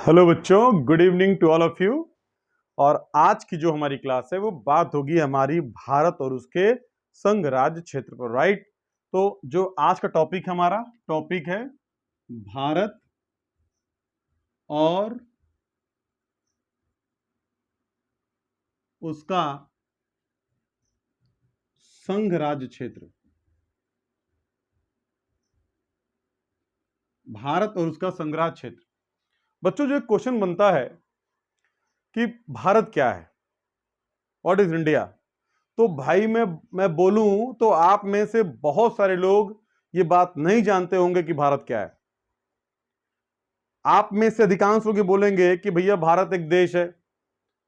Hello बच्चों, good evening to all of you. और आज की जो हमारी क्लास है वो बात होगी हमारी भारत और उसके संघ राज्य क्षेत्र पर, राइट। तो जो आज का टॉपिक हमारा टॉपिक है भारत और उसका संघ राज्य क्षेत्र। भारत और उसका संघ राज्य क्षेत्र। बच्चों, जो एक क्वेश्चन बनता है कि भारत क्या है, व्हाट इज इंडिया। तो भाई मैं बोलूं तो आप में से बहुत सारे लोग ये बात नहीं जानते होंगे कि भारत क्या है। आप में से अधिकांश लोग ये बोलेंगे कि भैया भारत एक देश है,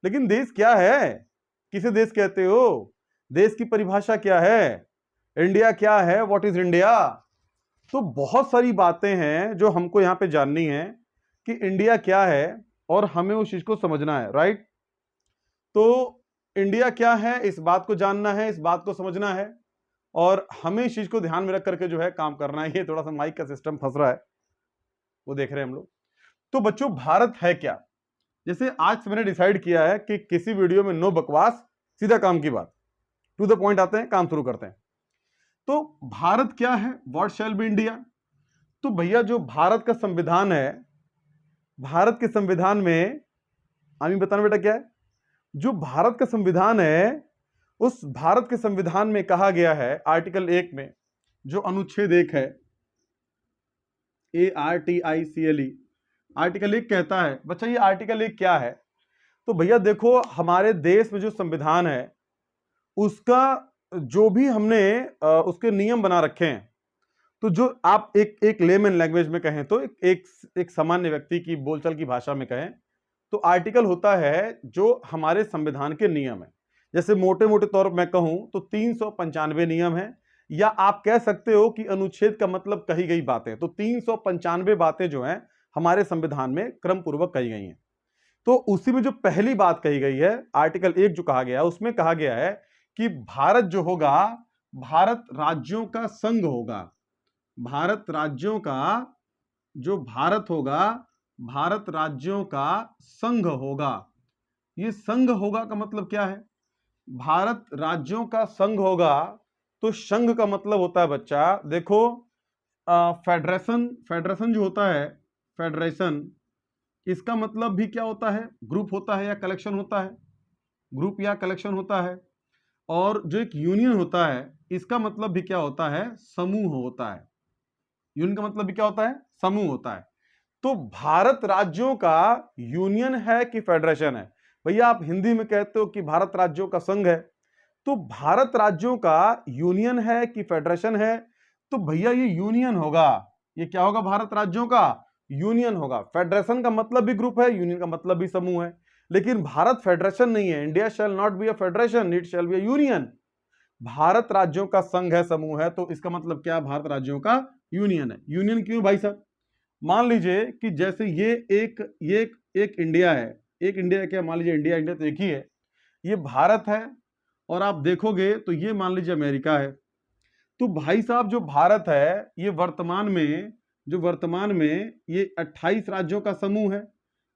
लेकिन देश क्या है, किसे देश कहते हो, देश की परिभाषा क्या है, इंडिया क्या है, व्हाट इज इंडिया। तो बहुत सारी बातें हैं जो हमको यहां पे जाननी है कि इंडिया क्या है और हमें उस चीज को समझना है, राइट। तो इंडिया क्या है, इस बात को जानना है, इस बात को समझना है और हमें इस चीज को ध्यान में रख करके जो है काम करना है। ये थोड़ा सा माइक का सिस्टम फंस रहा है, वो देख रहे हैं हम लोग। तो बच्चों, भारत है क्या। जैसे आज से मैंने डिसाइड किया है कि किसी वीडियो में नो बकवास, सीधा काम की बात, टू द पॉइंट आते हैं, काम शुरू करते हैं। तो भारत क्या है, व्हाट शैल बी इंडिया। तो भैया जो भारत का संविधान है, भारत के संविधान में आमी बताना बेटा क्या है, जो भारत का संविधान है उस भारत के संविधान में कहा गया है आर्टिकल 1 में, जो अनुच्छेद 1 है, ARTICLE, आर्टिकल 1 कहता है। बच्चा ये आर्टिकल 1 क्या है। तो भैया देखो, हमारे देश में जो संविधान है उसका जो भी हमने उसके नियम बना रखे हैं, तो जो आप एक लेमन लैंग्वेज में कहें तो एक सामान्य व्यक्ति की बोलचाल की भाषा में कहें तो आर्टिकल होता है जो हमारे संविधान के नियम है। जैसे मोटे मोटे तौर पर मैं कहूं तो 395 नियम है, या आप कह सकते हो कि अनुच्छेद का मतलब कही गई बातें। तो 395 बातें जो हैं हमारे संविधान में क्रम पूर्वक कही गई हैं। तो उसी में जो पहली बात कही गई है, आर्टिकल 1 जो कहा गया है, उसमें कहा गया है कि भारत जो होगा, भारत राज्यों का संघ होगा। भारत राज्यों का जो भारत होगा, भारत राज्यों का संघ होगा। ये संघ होगा का मतलब क्या है, भारत राज्यों का संघ होगा। तो संघ का मतलब होता है बच्चा, देखो फेडरेशन, फेडरेशन जो होता है, फेडरेशन, इसका मतलब भी क्या होता है, ग्रुप होता है या कलेक्शन होता है, ग्रुप या कलेक्शन होता है। और जो एक यूनियन होता है, इसका मतलब भी क्या होता है, समूह होता है। यूनियन का मतलब भी क्या होता है, समूह होता है। तो भारत राज्यों का यूनियन है कि फेडरेशन है। भैया आप हिंदी में कहते हो कि भारत राज्यों का संघ है, तो भारत राज्यों का यूनियन है कि फेडरेशन है। तो भैया ये यूनियन होगा। ये क्या होगा, भारत राज्यों का यूनियन होगा। फेडरेशन का मतलब भी ग्रुप है, यूनियन का मतलब भी समूह है, लेकिन भारत फेडरेशन नहीं है। India shall not be a federation, it shall be a union. Bharat राज्यों का संघ है, समूह है, तो इसका मतलब क्या, भारत राज्यों का यूनियन है। यूनियन क्यों भाई साहब, मान लीजिए कि जैसे ये एक इंडिया है, एक इंडिया क्या, मान लीजिए इंडिया इंडिया तो एक ही है, ये भारत है और आप देखोगे तो ये मान लीजिए अमेरिका है। तो भाई साहब जो भारत है ये वर्तमान में ये 28 राज्यों का समूह है।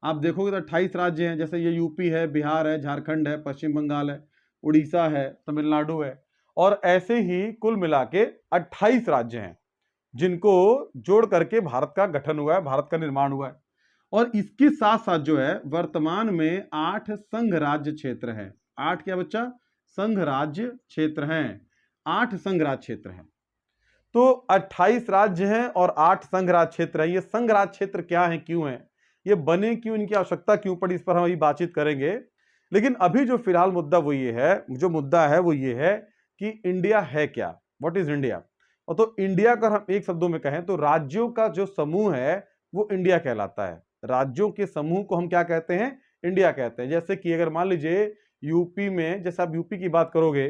आप देखोगे तो 28 राज्य हैं, जैसे ये यूपी है, बिहार है, झारखंड है, पश्चिम बंगाल है, उड़ीसा है, तमिलनाडु है, और ऐसे ही कुल मिला के 28 राज्य हैं जिनको जोड़ करके भारत का गठन हुआ है, भारत का निर्माण हुआ है। और इसके साथ साथ जो है वर्तमान में 8 संघ राज्य क्षेत्र हैं। 8 क्या बच्चा, संघ राज्य क्षेत्र हैं। 8 संघ राज्य क्षेत्र हैं। तो 28 राज्य हैं और 8 संघ राज्य क्षेत्र हैं। ये संघ राज्य क्षेत्र क्या है, क्यों है, ये बने क्यों, इनकी आवश्यकता क्यों पड़ी, इस पर हम अभी बातचीत करेंगे। लेकिन अभी जो फिलहाल मुद्दा वो ये है, जो मुद्दा है वो ये है कि इंडिया है क्या, व्हाट इज इंडिया। और तो इंडिया का हम एक शब्दों में कहें तो राज्यों का जो समूह है वो इंडिया कहलाता है। राज्यों के समूह को हम क्या कहते हैं, इंडिया कहते हैं। जैसे कि अगर मान लीजिए यूपी में, जैसे आप यूपी की बात करोगे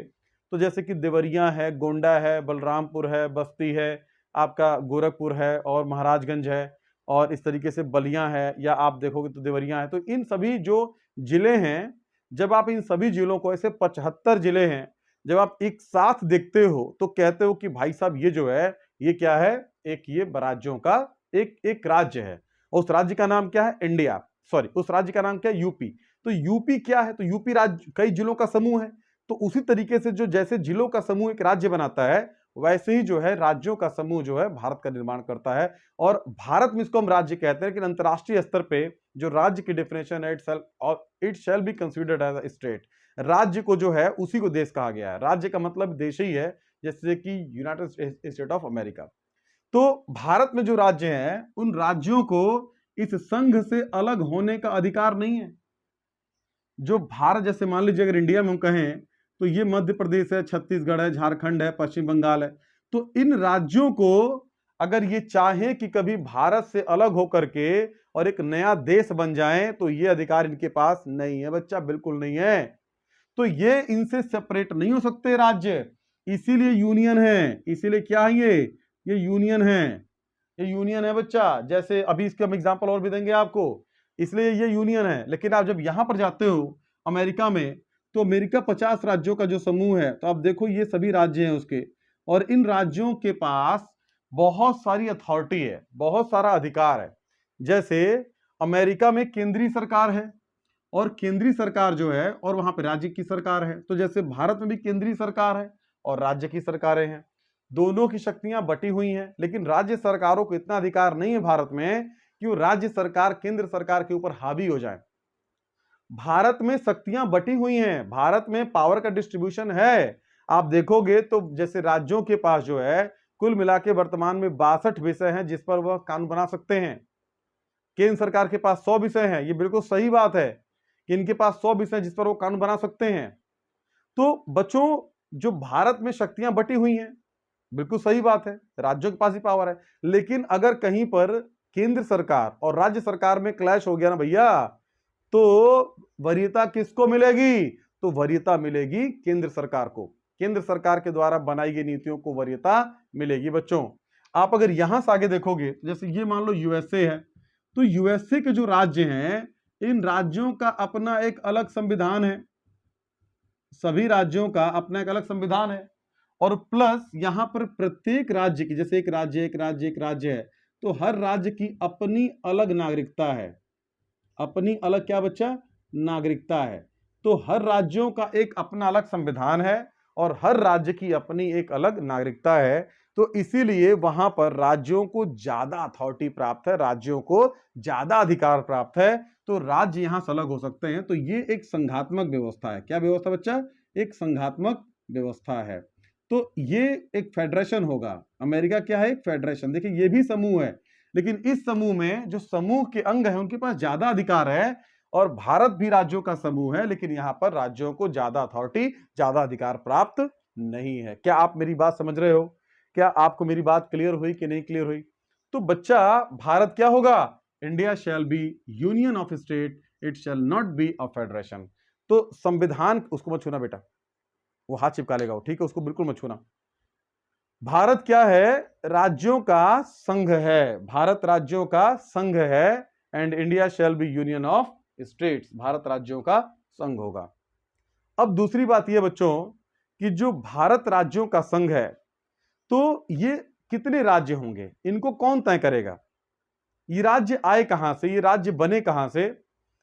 तो जैसे कि देवरिया है, गोंडा है, बलरामपुर है, बस्ती है, आपका गोरखपुर है और महाराजगंज है, और इस तरीके से बलिया है, या आप देखोगे तो देवरिया है। तो इन सभी जो जिले हैं, जब आप इन सभी जिलों को, ऐसे 75 जिले हैं, जब आप एक साथ देखते हो तो कहते हो कि भाई साहब ये जो है ये क्या है, एक ये राज्यों का एक राज्य है। उस राज्य का नाम क्या है, इंडिया। सॉरी, उस राज्य का नाम क्या है? यूपी। तो यूपी क्या है? तो यूपी राज्य कई जिलों का समूह है। तो उसी तरीके से जो जैसे जिलों का समूह एक राज्य बनाता है, वैसे ही जो है राज्यों का समूह जो है भारत का निर्माण करता है। और भारत में इसको हम राज्य कहते हैं, लेकिन अंतरराष्ट्रीय स्तर पे जो राज्य की डेफिनेशन है, it shall be considered as a state. राज्य को जो है उसी को देश कहा गया है। राज्य का मतलब देश ही है, जैसे कि यूनाइटेड स्टेट ऑफ अमेरिका। तो भारत में जो राज्य हैं, उन राज्यों को इस संघ से अलग होने का अधिकार नहीं है। जो भारत, जैसे मान लीजिए अगर इंडिया में हम कहें तो ये मध्य प्रदेश है, छत्तीसगढ़ है, झारखंड है, पश्चिम बंगाल है। तो इन राज्यों को अगर ये चाहें कि कभी भारत से अलग होकर के और एक नया देश बन जाएं, तो ये अधिकार इनके पास नहीं है बच्चा, बिल्कुल नहीं है। तो ये इनसे सेपरेट नहीं हो सकते राज्य, इसीलिए यूनियन है। इसीलिए क्या है ये यूनियन है। ये यूनियन है बच्चा। जैसे अभी इसके हम एग्जांपल और भी देंगे आपको, इसलिए ये यूनियन है। लेकिन आप जब यहां पर जाते हो अमेरिका में, तो अमेरिका 50 राज्यों का जो समूह है, तो आप देखो ये सभी राज्य हैं उसके, और इन राज्यों के पास बहुत सारी अथॉरिटी है, बहुत सारा अधिकार है। जैसे अमेरिका में केंद्रीय सरकार है, और केंद्रीय सरकार जो है, और वहां पे राज्य की सरकार है। तो जैसे भारत में भी केंद्रीय सरकार है और राज्य की सरकारें हैं, दोनों की शक्तियां बटी हुई हैं। लेकिन राज्य सरकारों को इतना अधिकार नहीं है भारत में कि वो राज्य सरकार केंद्र सरकार के ऊपर हावी हो जाए। भारत में शक्तियां बटी हुई हैं, भारत में पावर का डिस्ट्रीब्यूशन है। आप देखोगे तो जैसे राज्यों के पास जो है कुल मिला के वर्तमान में 62 विषय हैं जिस पर वह कानून बना सकते हैं। केंद्र सरकार के पास 100 विषय हैं। ये बिल्कुल सही बात है कि इनके पास 100 विषय जिस पर वो कानून बना सकते हैं। तो बच्चों, जो भारत में शक्तियां बटी हुई हैं, बिल्कुल सही बात है, राज्यों के पास ही पावर है। लेकिन अगर कहीं पर केंद्र सरकार और राज्य सरकार में क्लैश हो गया ना भैया, तो वरीयता किसको मिलेगी? तो वरीयता मिलेगी केंद्र सरकार को। केंद्र सरकार के द्वारा बनाई गई नीतियों को वरीयता मिलेगी। बच्चों, आप अगर यहां से आगे देखोगे, जैसे ये मान लो यूएसए है, तो यूएसए के जो राज्य हैं, इन राज्यों का अपना एक अलग संविधान है। सभी राज्यों का अपना एक अलग संविधान है, और प्लस यहां पर प्रत्येक राज्य की, जैसे एक राज्य एक राज्य एक राज्य है, तो हर राज्य की अपनी अलग नागरिकता है। अपनी अलग क्या बच्चा? नागरिकता है। तो हर राज्यों का एक अपना अलग संविधान है और हर राज्य की अपनी एक अलग नागरिकता है। तो इसीलिए वहां पर राज्यों को ज्यादा अथॉरिटी प्राप्त है, राज्यों को ज्यादा अधिकार प्राप्त है। तो राज्य यहां से अलग हो सकते हैं। तो ये एक संघात्मक व्यवस्था है। क्या व्यवस्था बच्चा? एक संघात्मक व्यवस्था है। तो ये एक फेडरेशन होगा। अमेरिका क्या है? एक फेडरेशन। देखिए ये भी समूह है, लेकिन इस समूह में जो समूह के अंग हैं उनके पास ज्यादा अधिकार है, और भारत भी राज्यों का समूह है, लेकिन यहां पर राज्यों को ज्यादा अथॉरिटी, ज्यादा अधिकार प्राप्त नहीं है। क्या आप मेरी बात समझ रहे हो? क्या आपको मेरी बात क्लियर हुई कि नहीं क्लियर हुई? तो बच्चा, भारत क्या होगा? India shall be union of state, it shall not be a federation. तो संविधान, उसको मत छूना बेटा, वो हाथ चिपका लेगा वो, ठीक है? उसको बिल्कुल मत छूना। भारत क्या है? राज्यों का संघ है। भारत राज्यों का संघ है। And India shall be union of states. Bharat राज्यों का संघ होगा। अब दूसरी बात यह बच्चों कि जो भारत राज्यों का संघ है, तो ये कितने राज्य होंगे, इनको कौन तय करेगा? ये राज्य आए कहां से? ये राज्य बने कहां से?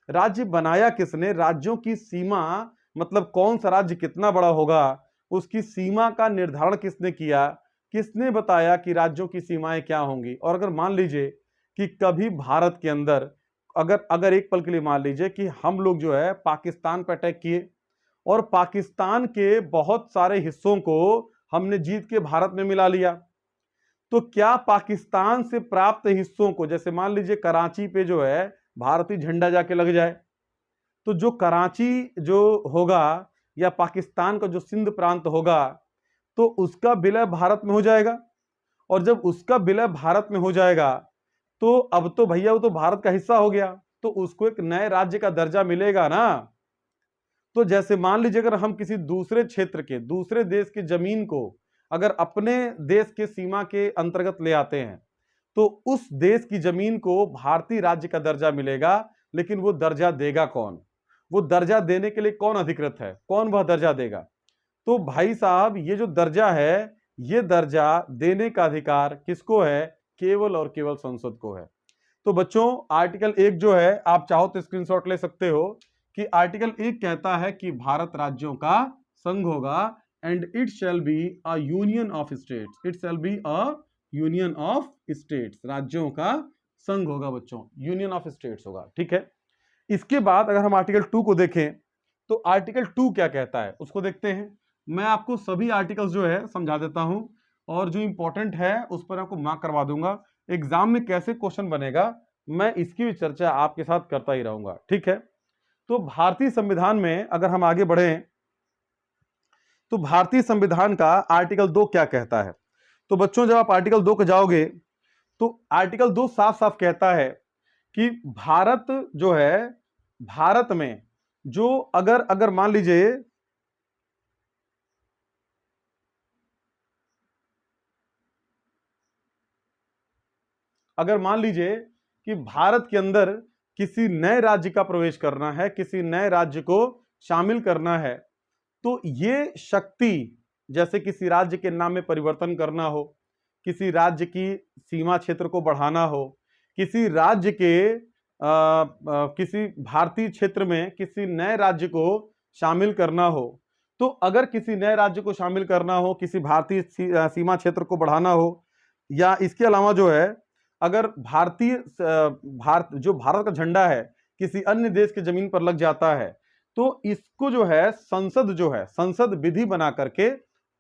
राज्य बनाया किसने? राज्यों की सीमा, मतलब कौन सा राज्य कितना बड़ा होगा, उसकी सीमा का निर्धारण किसने किया? किसने बताया कि राज्यों की सीमाएं क्या होंगी? और अगर मान लीजिए कि कभी भारत के अंदर, अगर एक पल के लिए मान लीजिए कि हम लोग जो है पाकिस्तान पर अटैक किए, और पाकिस्तान के बहुत सारे हिस्सों को हमने जीत के भारत में मिला लिया, तो क्या पाकिस्तान से प्राप्त हिस्सों को, जैसे मान लीजिए कराची पे जो है भारतीय झंडा जाके लग जाए, तो जो कराची जो होगा या पाकिस्तान का जो सिंध प्रांत होगा, तो उसका विलय भारत में हो जाएगा। और जब उसका विलय भारत में हो जाएगा, तो अब तो भैया वो तो भारत का हिस्सा हो गया, तो उसको एक नए राज्य का दर्जा मिलेगा ना। तो जैसे मान लीजिए अगर हम किसी दूसरे क्षेत्र के, दूसरे देश की जमीन को अगर अपने देश के सीमा के अंतर्गत ले आते हैं, तो उस देश की जमीन को भारतीय राज्य का दर्जा मिलेगा। लेकिन वो दर्जा देगा कौन? वो दर्जा देने के लिए कौन अधिकृत है? कौन वह दर्जा देगा? तो भाई साहब, ये जो दर्जा है, ये दर्जा देने का अधिकार किसको है? केवल और केवल संसद को है। तो बच्चों आर्टिकल 1 जो है, आप चाहो तो स्क्रीनशॉट ले सकते हो कि आर्टिकल 1 कहता है कि भारत राज्यों का संघ होगा and it shall be a union of states, it shall be a union of states, राज्यों का संघ होगा बच्चों, यूनियन ऑफ स्टेट्स होगा, ठीक है। इसके बाद अगर हम आर्टिकल 2 को देखें तो आर्टिकल 2 क्या कहता है उसको देखते हैं। मैं आपको सभी आर्टिकल्स जो है समझा देता हूं और जो इंपॉर्टेंट है उस पर आपको मार्क करवा दूंगा। एग्जाम में कैसे क्वेश्चन बनेगा मैं इसकी भी चर्चा आपके साथ करता ही रहूंगा, ठीक है। तो भारतीय संविधान में अगर हम आगे बढ़े तो भारतीय संविधान का आर्टिकल 2 क्या कहता है। तो बच्चों जब आप आर्टिकल 2 को जाओगे तो आर्टिकल 2 साफ साफ कहता है कि भारत जो है, भारत में जो अगर अगर मान लीजिए कि भारत के अंदर किसी नए राज्य का प्रवेश करना है, किसी नए राज्य को शामिल करना है, तो ये शक्ति जैसे किसी राज्य के नाम में परिवर्तन करना हो, किसी राज्य की सीमा क्षेत्र को बढ़ाना हो, किसी राज्य के किसी भारतीय क्षेत्र में किसी नए राज्य को शामिल करना हो, तो अगर किसी नए राज्य को शामिल करना हो, किसी भारतीय सीमा क्षेत्र को बढ़ाना हो, या इसके अलावा जो है अगर भारत का झंडा है किसी अन्य देश की जमीन पर लग जाता है, तो इसको जो है संसद विधि बना करके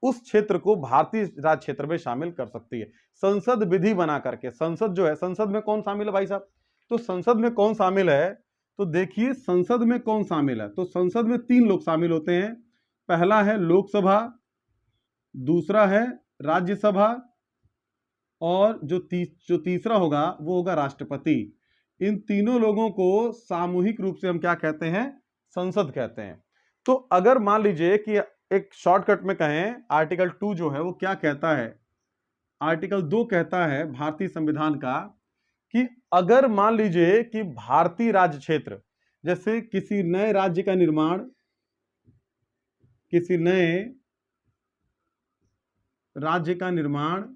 उस क्षेत्र को भारतीय राज्य क्षेत्र में शामिल कर सकती है। संसद विधि बना करके, संसद जो है, संसद में कौन शामिल है भाई साहब, तो संसद में कौन शामिल है, तो देखिए संसद में कौन शामिल है, तो संसद में 3 लोग शामिल होते हैं। पहला है लोकसभा, दूसरा है राज्यसभा और जो तीसरा होगा वो होगा राष्ट्रपति। इन तीनों लोगों को सामूहिक रूप से हम क्या कहते हैं, संसद कहते हैं। तो अगर मान लीजिए कि एक शॉर्टकट में कहें आर्टिकल 2 जो है वो क्या कहता है, आर्टिकल 2 कहता है भारतीय संविधान का कि अगर मान लीजिए कि भारतीय राज्य क्षेत्र, जैसे किसी नए राज्य का निर्माण, किसी नए राज्य का निर्माण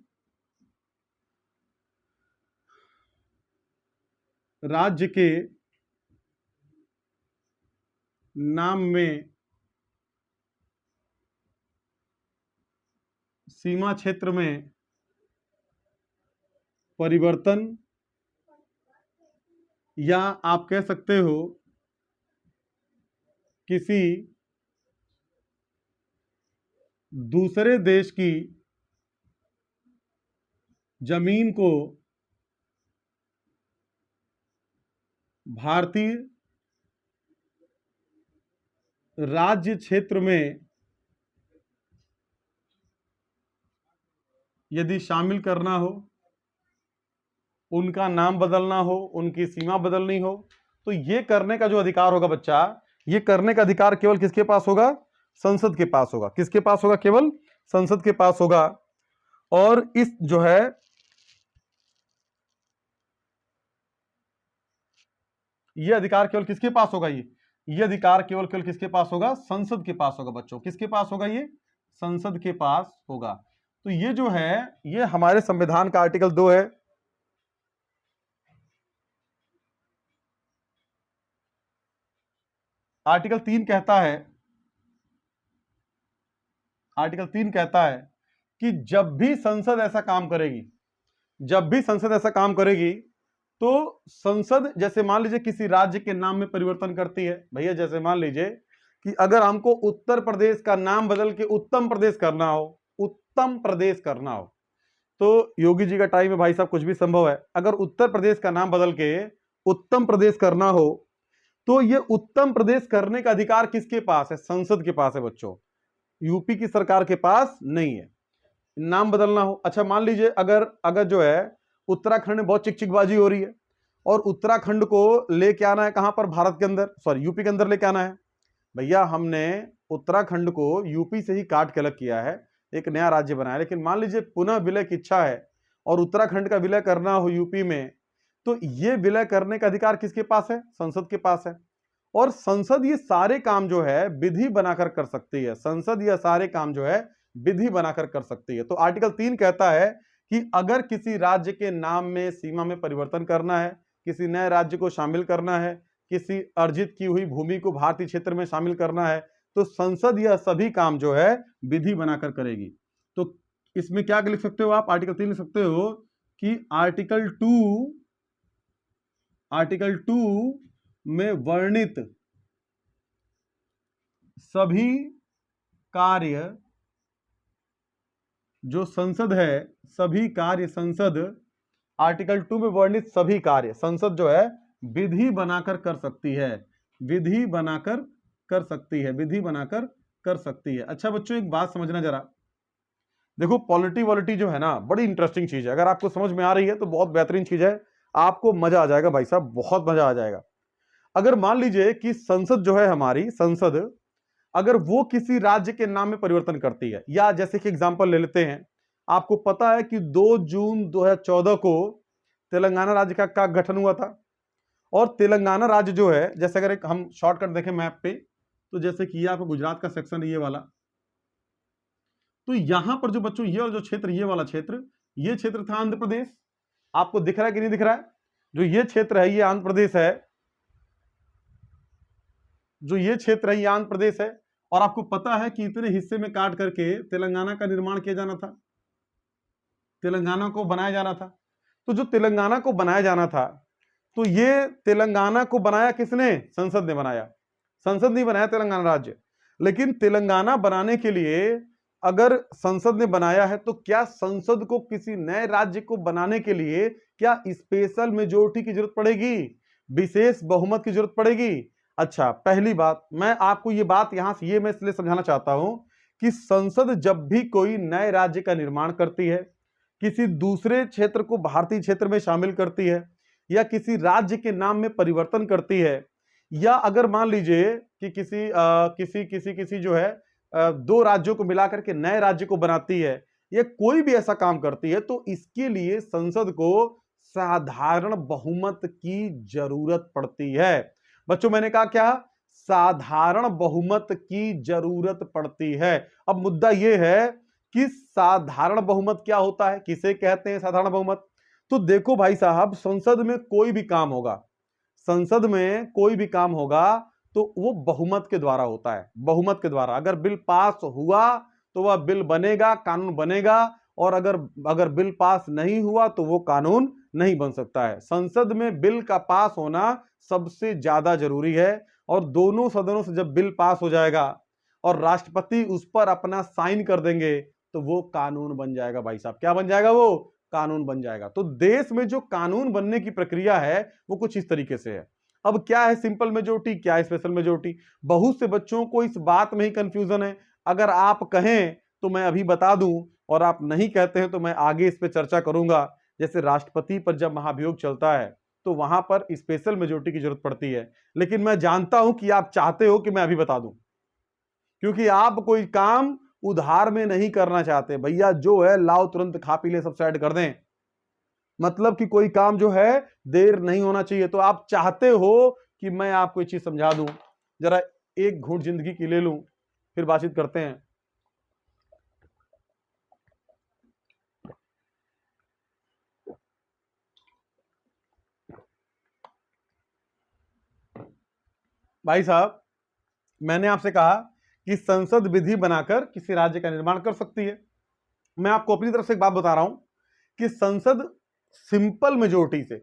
राज्य के नाम में, सीमा क्षेत्र में परिवर्तन, या आप कह सकते हो किसी दूसरे देश की जमीन को भारतीय राज्य क्षेत्र में यदि शामिल करना हो, उनका नाम बदलना हो, उनकी सीमा बदलनी हो, तो ये करने का जो अधिकार होगा बच्चा, ये करने का अधिकार केवल किसके पास होगा, संसद के पास होगा। किसके पास होगा, केवल संसद के पास होगा। और इस जो है ये अधिकार केवल किसके पास होगा, ये अधिकार केवल केवल किसके पास होगा, संसद के पास होगा बच्चों। किसके पास होगा, ये संसद के पास होगा। तो ये जो है ये हमारे संविधान का आर्टिकल 2 है। आर्टिकल 3 कहता है, आर्टिकल 3 कहता है कि जब भी संसद ऐसा काम करेगी, जब भी संसद ऐसा काम करेगी, तो संसद जैसे मान लीजिए किसी राज्य के नाम में परिवर्तन करती है, भैया जैसे मान लीजिए कि अगर हमको उत्तर प्रदेश का नाम बदल के उत्तम प्रदेश करना हो, उत्तम प्रदेश करना हो, तो योगी जी का टाइम में भाई साहब कुछ भी संभव है। अगर उत्तर प्रदेश का नाम बदल के उत्तम प्रदेश करना हो, तो ये उत्तम प्रदेश करने का अधिकार किसके पास है, संसद के पास है बच्चों, यूपी की सरकार के पास नहीं है। नाम बदलना हो, अच्छा मान लीजिए अगर अगर जो है उत्तराखंड में बहुत चिकचिकबाजी हो रही है और उत्तराखंड को लेके आना है कहां पर, भारत के अंदर, सॉरी यूपी के अंदर लेके आना है। भैया हमने उत्तराखंड को यूपी से ही काट के अलग किया है, एक नया राज्य बनाया, लेकिन मान लीजिए पुनः विलय की इच्छा है और उत्तराखंड का विलय करना हो यूपी में, तो ये विलय करने का अधिकार किसके पास है, संसद के पास है। और संसद ये सारे काम जो है विधि बनाकर कर सकती है, संसद ये सारे काम जो है विधि बनाकर कर सकती है। तो आर्टिकल 3 कहता है कि अगर किसी राज्य के नाम में, सीमा में परिवर्तन करना है, किसी नए राज्य को शामिल करना है, किसी अर्जित की हुई भूमि को भारतीय क्षेत्र में शामिल करना है, तो संसद यह सभी काम जो है विधि बनाकर करेगी। तो इसमें क्या लिख सकते हो आप, आर्टिकल 3 लिख सकते हो कि आर्टिकल 2 में वर्णित सभी कार्य जो संसद है, सभी कार्य संसद, आर्टिकल 2 में वर्णित सभी कार्य संसद जो है विधि बनाकर कर सकती है, विधि बनाकर कर सकती है, विधि बनाकर कर सकती है। अच्छा बच्चों, एक बात समझना जरा, देखो पॉलिटी वॉलिटी जो है ना, बड़ी इंटरेस्टिंग चीज है। अगर आपको समझ में आ रही है तो बहुत बेहतरीन चीज है, आपको मजा आ जाएगा भाई साहब, बहुत मजा आ जाएगा। अगर मान लीजिए कि संसद जो है हमारी, संसद अगर वो किसी राज्य के नाम में परिवर्तन करती है, या जैसे कि एग्जांपल ले लेते हैं, आपको पता है कि 2 जून 2014 को तेलंगाना राज्य का गठन हुआ था। और तेलंगाना राज्य जो है, जैसे अगर एक हम शॉर्टकट देखें मैप पे, तो जैसे कि ये आपको गुजरात का सेक्शन है ये वाला, तो यहां पर जो बच्चों ये जो क्षेत्र, ये वाला क्षेत्र, ये क्षेत्र था आंध्र प्रदेश। आपको दिख रहा है कि नहीं दिख रहा है? जो ये क्षेत्र है ये आंध्र प्रदेश है, जो ये क्षेत्र है ये आंध्र प्रदेश है। और आपको पता है कि इतने हिस्से में काट करके तेलंगाना का निर्माण किया जाना था, तेलंगाना को बनाया जाना था। तो जो तेलंगाना को बनाया जाना था, तो ये तेलंगाना को बनाया किसने? संसद ने बनाया। संसद नहीं बनाया तेलंगाना राज्य, लेकिन तेलंगाना बनाने के लिए अगर संसद ने बनाया है, तो क्या संसद को किसी नए राज्य को बनाने के लिए क्या स्पेशल मेजोरिटी की जरूरत पड़ेगी, विशेष बहुमत की जरूरत पड़ेगी? अच्छा, पहली बात मैं आपको ये बात यहां से ये मैं इसलिए समझाना चाहता हूं कि संसद जब भी कोई नए राज्य का निर्माण करती है, किसी दूसरे क्षेत्र को भारतीय क्षेत्र में शामिल करती है, या किसी राज्य के नाम में परिवर्तन करती है, या अगर मान लीजिए कि किसी जो है 2 राज्यों को मिलाकर के नए राज्य को बनाती है, या कोई भी ऐसा काम करती है, तो इसके लिए संसद को साधारण बहुमत की जरूरत पड़ती है। बच्चों मैंने कहा क्या? साधारण बहुमत की जरूरत पड़ती है। अब मुद्दा यह है कि साधारण बहुमत क्या होता है, किसे कहते हैं साधारण बहुमत? तो देखो भाई साहब, संसद में कोई भी काम होगा, संसद में कोई भी काम होगा तो वो बहुमत के द्वारा होता है, बहुमत के द्वारा। अगर बिल पास हुआ तो वह बिल बनेगा, कानून बनेगा, और अगर बिल पास नहीं हुआ तो वो कानून नहीं बन सकता है। संसद में बिल का पास होना सबसे ज्यादा जरूरी है, और दोनों सदनों से जब बिल पास हो जाएगा और राष्ट्रपति उस पर अपना साइन कर देंगे तो वो कानून बन जाएगा भाई साहब। क्या बन जाएगा? वो कानून बन जाएगा। तो देश में जो कानून बनने की प्रक्रिया है वो कुछ इस तरीके से है। अब क्या है सिंपल मेजोरिटी, क्या है स्पेशल मेजोरिटी? बहुत से बच्चों को इस बात में ही कंफ्यूजन है। अगर आप कहें तो मैं अभी बता दूं, और आप नहीं कहते हैं तो मैं आगे इस पे चर्चा करूंगा। जैसे राष्ट्रपति पर जब महाभियोग चलता है तो वहां पर स्पेशल मेजोरिटी की जरूरत पड़ती है, लेकिन मैं जानता हूं कि आप चाहते हो कि मैं अभी बता दूं, क्योंकि आप कोई काम उधार में नहीं करना चाहते। भैया जो है लाओ तुरंत खा पी ले, सब साइड कर दें, मतलब कि कोई काम जो है देर नहीं होना चाहिए। तो आप चाहते हो कि मैं आपको एक चीज समझा दूं, जरा एक घूंट जिंदगी की ले लूं, फिर बातचीत करते हैं। भाई साहब, मैंने आपसे कहा कि संसद विधि बनाकर किसी राज्य का निर्माण कर सकती है। मैं आपको अपनी तरफ से एक बात बता रहा हूं कि संसद सिंपल मेजोरिटी से,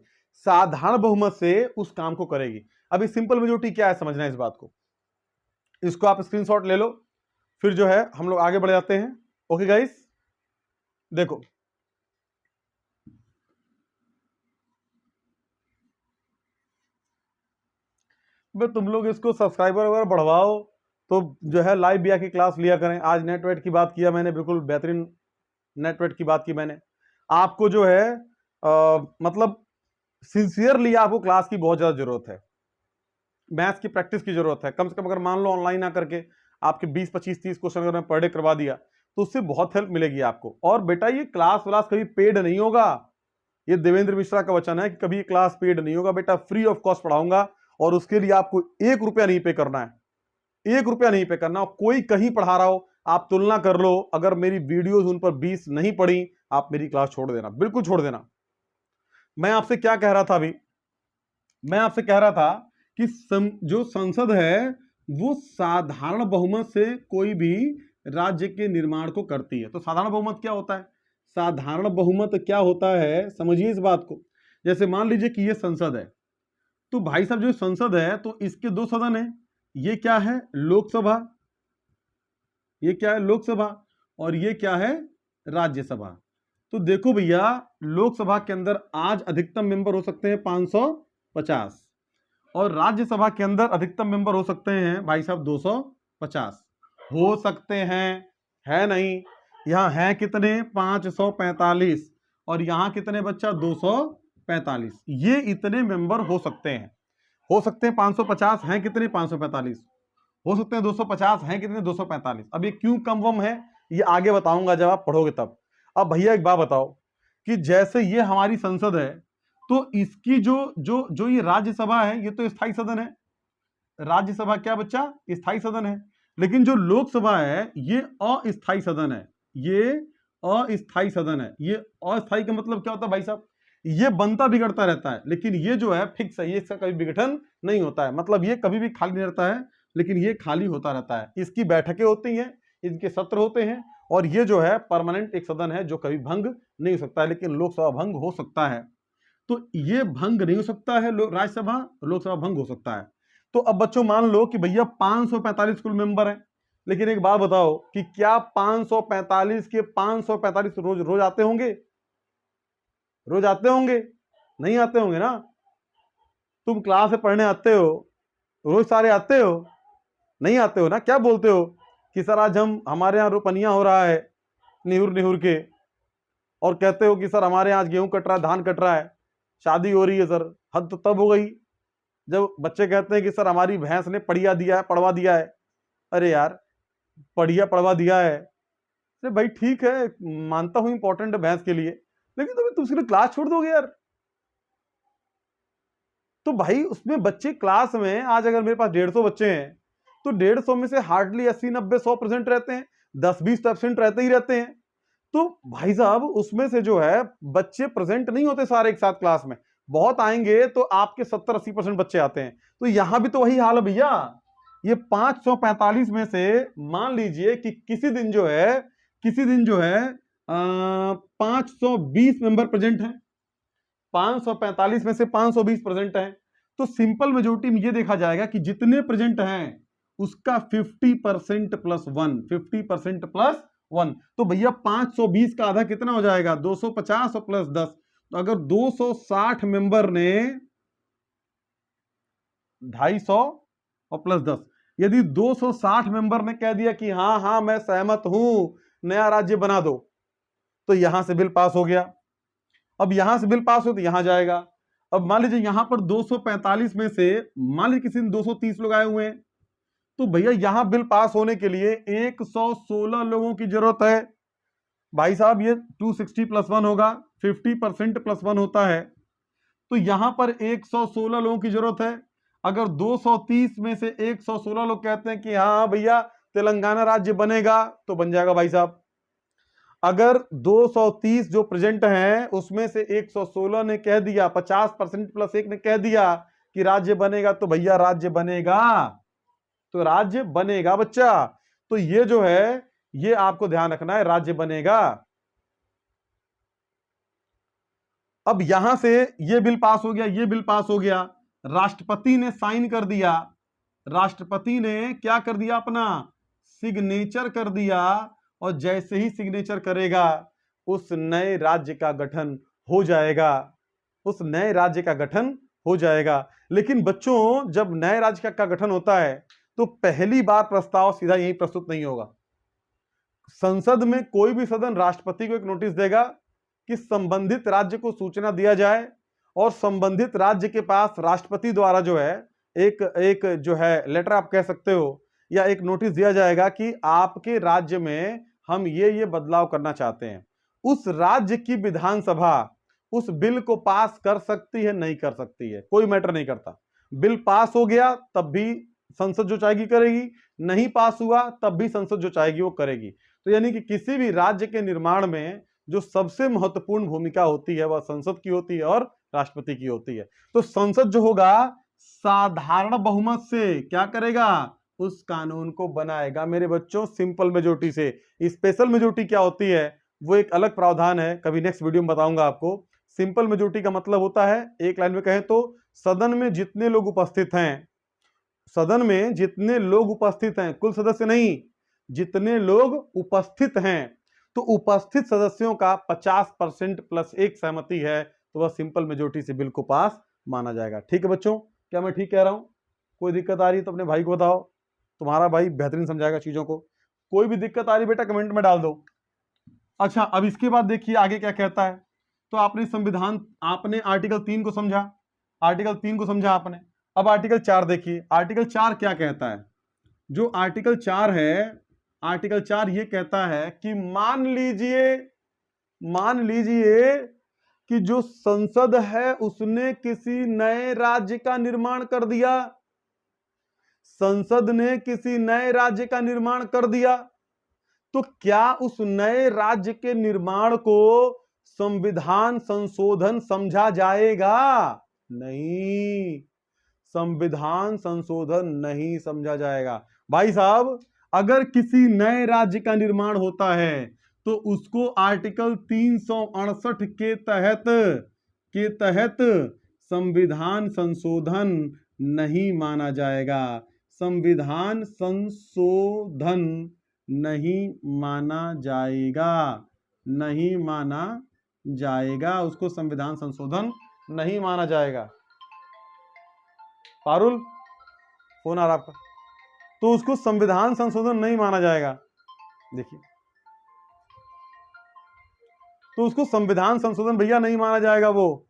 साधारण बहुमत से उस काम को करेगी। अभी सिंपल मेजोरिटी क्या है समझना है इस बात को, इसको आप स्क्रीनशॉट ले लो, फिर जो है हम लोग आगे बढ़ जाते हैं। ओके गाइस, देखो तुम लोग इसको सब्सक्राइबर वगैरह बढ़वाओ, तो जो है लाइव भी आके क्लास लिया करें। आज नेटवर्क की बात किया मैंने, बिल्कुल बेहतरीन नेटवर्क की बात की मैंने। आपको जो है मतलब सिंसियरली आपको क्लास की बहुत ज्यादा जरूरत है, मैथ्स की प्रैक्टिस की जरूरत है। कम से कम अगर मान लो ऑनलाइन आकर के आपके 20 25 30 क्वेश्चन अगर मैं पर डे करवा दिया तो उससे बहुत हेल्प मिलेगी आपको। और बेटा ये क्लास व्लास कभी पेड नहीं होगा, ये देवेंद्र मिश्रा का वचन है कि कभी क्लास पेड नहीं होगा बेटा, फ्री ऑफ कॉस्ट पढ़ाऊंगा। और उसके लिए आपको 1 रुपया नहीं पे करना है, 1 रुपया नहीं पे करना। कोई कहीं पढ़ा रहा हो, आप तुलना कर लो, अगर मेरी वीडियोस उन पर 20 नहीं पढ़ी, आप मेरी क्लास छोड़ देना, बिल्कुल छोड़ देना। मैं आपसे क्या कह रहा था अभी मैं आपसे कह रहा था कि जो संसद है वो साधारण बहुमत से कोई भी राज्य के निर्माण को करती है। तो साधारण बहुमत क्या होता है? साधारण बहुमत क्या होता है, समझिए इस बात को। जैसे मान लीजिए कि ये संसद है, तो भाई साहब जो संसद है तो इसके दो सदन है। ये क्या है? लोकसभा। ये क्या है? लोकसभा। और ये क्या है? राज्यसभा। तो देखो भैया, लोकसभा के अंदर आज अधिकतम मेंबर हो सकते हैं 550 और राज्यसभा के अंदर अधिकतम मेंबर हो सकते हैं भाई साहब 250 हो सकते हैं, है नहीं? यहां है कितने? 545 और यहां कितने बच्चा? 245। ये इतने मेंबर हो सकते हैं। हो सकते हैं 550, हैं कितने? 545। हो सकते हैं 250, हैं कितने? 245। अब ये क्यों कम वम है ये आगे बताऊंगा जब आप पढ़ोगे तब। अब भैया एक बात बताओ कि जैसे ये हमारी संसद है तो इसकी जो जो जो ये राज्यसभा है ये तो स्थायी सदन है। राज्यसभा क्या बच्चा? स्थायी सदन है। लेकिन जो लोकसभा है ये अस्थायी सदन है। ये अस्थायी सदन है। ये अस्थायी का मतलब क्या होता है भाई साहब? ये बनता बिगड़ता रहता है, लेकिन ये जो है फिक्स है, ये इसका कभी विघटन नहीं होता है। मतलब ये कभी भी खाली नहीं रहता है, लेकिन ये खाली होता रहता है। इसकी बैठकें होती हैं, इनके सत्र होते हैं और ये जो है परमानेंट एक सदन है जो कभी भंग नहीं हो सकता है। लेकिन लोकसभा भंग हो सकता है, तो ये भंग नहीं हो सकता है राज्यसभा, लोकसभा भंग हो सकता है। तो अब बच्चों मान लो कि भैया 545 कुल मेंबर हैं, लेकिन एक बात बताओ कि क्या 545 के 545 रोज रोज आते होंगे? रोज आते होंगे? नहीं आते होंगे ना। तुम क्लास में पढ़ने आते हो, रोज सारे आते हो? नहीं आते हो ना। क्या बोलते हो कि सर आज हमारे यहाँ रोपनिया हो रहा है निहुर निहुर के, और कहते हो कि सर हमारे यहाँ आज गेहूं कट रहा है, धान कट रहा है, शादी हो रही है। सर हद तो तब हो गई जब बच्चे कहते हैं कि सर हमारी भैंस ने पढ़िया दिया है, पढ़वा दिया है। अरे यार, पढ़िया पढ़वा दिया है, अरे भाई ठीक है, मानता हूं इंपॉर्टेंट है भैंस के लिए, लेकिन तुम उसके लिए क्लास छोड़ दोगे यार? तो भाई उसमें बच्चे क्लास में, आज अगर मेरे पास 150 बच्चे हैं तो 150 में से हार्डली 80-90-100% रहते हैं, 10-20% रहते ही रहते हैं। तो भाई साहब उसमें से जो है बच्चे प्रेजेंट नहीं होते सारे एक साथ क्लास में। बहुत आएंगे तो आपके 70-80% बच्चे आते हैं। तो यहां भी तो वही हाल है भैया। ये 545 में से मान लीजिए कि किसी दिन जो है 520 मेंबर प्रेजेंट हैं, 545 में से 520 प्रेजेंट हैं। तो सिंपल मेजोरिटी में ये देखा जाएगा कि जितने प्रेजेंट हैं उसका 50% प्लस 1, 50% प्लस 1। तो भैया 520 का आधा कितना हो जाएगा? 250 और प्लस 10। तो अगर 260 मेंबर ने 250 और प्लस 10, यदि 260 मेंबर ने कह दिया कि हाँ हाँ मैं सहमत हूं, नया राज्य बना दो, तो यहां से बिल पास हो गया। अब यहां से बिल पास हो तो यहां जाएगा। अब मान लीजिए यहां पर 245 में से मान लीजिए किसी ने 230 लोग आए हुए हैं, तो भैया यहां बिल पास होने के लिए 116 लोगों की जरूरत है। भाई साहब ये 260 प्लस 1 होगा, 50% प्लस 1 होता है। तो यहां पर 116 लोगों की जरूरत है। अगर 230 में से 116 लोग कहते हैं कि हाँ भैया तेलंगाना राज्य बनेगा, तो बन जाएगा भाई साहब। अगर 230 जो प्रेजेंट हैं उसमें से 116 ने कह दिया, 50% प्लस 1 ने कह दिया कि राज्य बनेगा, तो भैया राज्य बनेगा। तो राज्य बनेगा बच्चा। तो ये जो है ये आपको ध्यान रखना है, राज्य बनेगा। अब यहां से ये बिल पास हो गया, ये बिल पास हो गया, राष्ट्रपति ने साइन कर दिया, राष्ट्रपति ने क्या कर दिया? अपना सिग्नेचर कर दिया। और जैसे ही सिग्नेचर करेगा उस नए राज्य का गठन हो जाएगा, उस नए राज्य का गठन हो जाएगा। लेकिन बच्चों जब नए राज्य का गठन होता है तो पहली बार प्रस्ताव सीधा यही प्रस्तुत नहीं होगा। संसद में कोई भी सदन राष्ट्रपति को एक नोटिस देगा कि संबंधित राज्य को सूचना दिया जाए, और संबंधित राज्य के पास राष्ट्रपति द्वारा जो है एक जो है लेटर आप कह सकते हो, या एक नोटिस दिया जाएगा कि आपके राज्य में हम ये बदलाव करना चाहते हैं। उस राज्य की विधानसभा उस बिल को पास कर सकती है, नहीं कर सकती है, कोई मैटर नहीं करता। बिल पास हो गया तब भी संसद जो चाहेगी करेगी, नहीं पास हुआ तब भी संसद जो चाहेगी वो करेगी। तो यानी कि किसी भी राज्य के निर्माण में जो सबसे महत्वपूर्ण भूमिका होती है वह संसद की होती है और राष्ट्रपति की होती है। तो संसद जो होगा साधारण बहुमत से क्या करेगा, उस कानून को बनाएगा मेरे बच्चों, सिंपल मेजोरिटी से। स्पेशल मेजोरिटी क्या होती है वो एक अलग प्रावधान है, कभी नेक्स्ट वीडियो में बताऊंगा आपको। सिंपल मेजोरिटी का मतलब होता है, एक लाइन में कहें तो सदन में जितने लोग उपस्थित हैं, सदन में जितने लोग उपस्थित हैं, कुल सदस्य नहीं, जितने लोग उपस्थित हैं, तो उपस्थित सदस्यों का 50% प्लस एक सहमति है तो वह सिंपल मेजोरिटी से बिल को पास माना जाएगा। ठीक है बच्चों, क्या मैं ठीक कह रहा हूं? कोई दिक्कत आ रही है तो अपने भाई को बताओ, तुम्हारा भाई बेहतरीन समझाएगा चीजों को। कोई भी दिक्कत आ रही बेटा कमेंट में डाल दो। अच्छा, अब इसके बाद देखिए आगे क्या कहता है। तो आपने संविधान, आपने आर्टिकल 3 को समझा, आर्टिकल 3 को समझा आपने। अब आर्टिकल 4 देखिए, आर्टिकल 4 क्या कहता है। जो आर्टिकल 4 है, आर्टिकल 4 ये कहता है कि मान लीजिए कि जो संसद है उसने किसी नए राज्य का निर्माण कर दिया, संसद ने किसी नए राज्य का निर्माण कर दिया, तो क्या उस नए राज्य के निर्माण को संविधान संशोधन समझा जाएगा? नहीं, संविधान संशोधन नहीं समझा जाएगा। भाई साहब, अगर किसी नए राज्य का निर्माण होता है तो उसको आर्टिकल 368 के तहत संविधान संशोधन नहीं माना जाएगा, संविधान संशोधन नहीं माना जाएगा, नहीं माना जाएगा, उसको संविधान संशोधन नहीं माना जाएगा। पारुल फोन आ रहा आपका, तो उसको संविधान संशोधन नहीं माना जाएगा। देखिए, तो उसको संविधान संशोधन भैया नहीं माना जाएगा, वो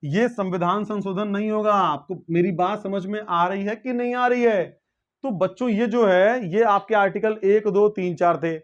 ये संविधान संशोधन नहीं होगा। आपको मेरी बात समझ में आ रही है कि नहीं आ रही है? तो बच्चों ये जो है ये आपके आर्टिकल 1, 2, 3, 4 थे।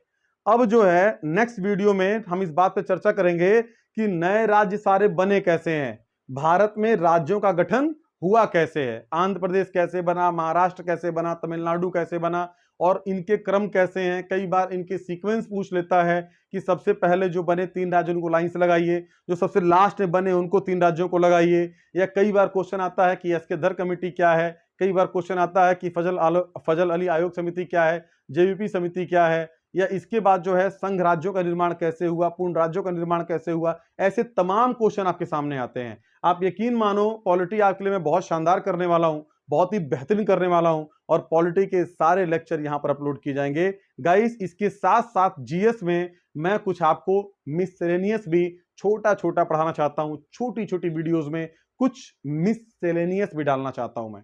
अब जो है नेक्स्ट वीडियो में हम इस बात पे चर्चा करेंगे कि नए राज्य सारे बने कैसे हैं, भारत में राज्यों का गठन हुआ कैसे है, आंध्र प्रदेश कैसे बना, महाराष्ट्र कैसे बना, तमिलनाडु कैसे बना, और इनके क्रम कैसे हैं। कई बार इनके सीक्वेंस पूछ लेता है कि सबसे पहले जो बने 3 राज्यों उनको लाइन से लगाइए, जो सबसे लास्ट में बने उनको 3 राज्यों को लगाइए। या कई बार क्वेश्चन आता है कि एसके धर कमेटी क्या है, कई बार क्वेश्चन आता है कि फजल अली आयोग समिति क्या है, जेवीपी समिति क्या है, या इसके बाद जो है संघ राज्यों का निर्माण कैसे हुआ, पूर्ण राज्यों का निर्माण कैसे हुआ। ऐसे तमाम क्वेश्चन आपके सामने आते हैं। आप यकीन मानो पॉलिटी आपके लिए मैं बहुत शानदार करने वाला हूं, बहुत ही बेहतरीन करने वाला हूं, और पॉलिटी के सारे लेक्चर यहां पर अपलोड किए जाएंगे गाइस। इसके साथ साथ जीएस में मैं कुछ आपको मिससेलेनियस भी छोटा छोटा पढ़ाना चाहता हूं, छोटी छोटी वीडियोस में कुछ मिससेलेनियस भी डालना चाहता हूं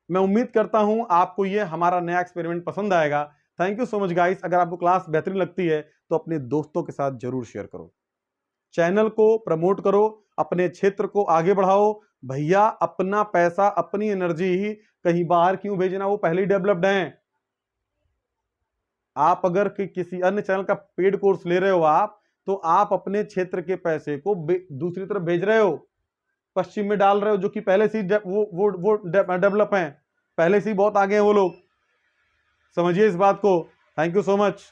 मैं उम्मीद करता हूं आपको ये हमारा नया एक्सपेरिमेंट पसंद आएगा। Thank you so much guys. अगर आपको क्लास बेहतरीन लगती है तो अपने दोस्तों के साथ जरूर शेयर करो, चैनल को प्रमोट करो, अपने क्षेत्र को आगे बढ़ाओ। भैया अपना पैसा, अपनी एनर्जी कहीं बाहर क्यों भेजना, वो पहले ही डेवलप्ड हैं। आप अगर किसी अन्य चैनल का पेड कोर्स ले रहे हो आप, तो आप अपने क्षेत्र के पैसे को दूसरी तरफ भेज रहे हो, पश्चिम में डाल रहे हो, जो कि पहले से वो डेवलप हैं, पहले से ही बहुत आगे हैं वो लोग। समझिए इस बात को। Thank you so much.